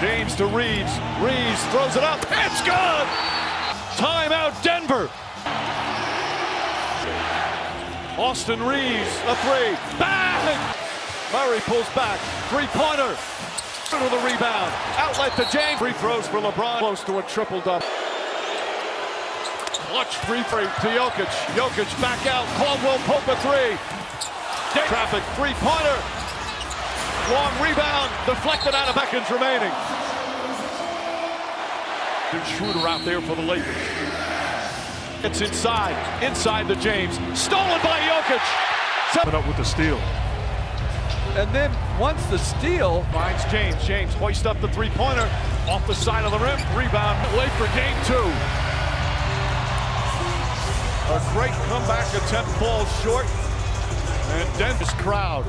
James to Reeves. Reeves throws it up. It's good! Timeout, Denver. Austin Reeves, a three. Bang! Murray pulls back. Three-pointer. To the rebound. Outlet to James. Free throws for LeBron. Close to a triple-double. Clutch free throw to Jokic. Jokic back out. Caldwell Pope a three. Traffic. Three-pointer. Long rebound. Deflected out of seconds remaining. Good Schroeder out there for the Lakers. It's inside. Inside to James. Stolen by Jokic. Coming up with the steal. And then once the steal finds James. James hoists up the three-pointer off the side of the rim. Rebound late for game two. A great comeback attempt falls short. And Denver's crowd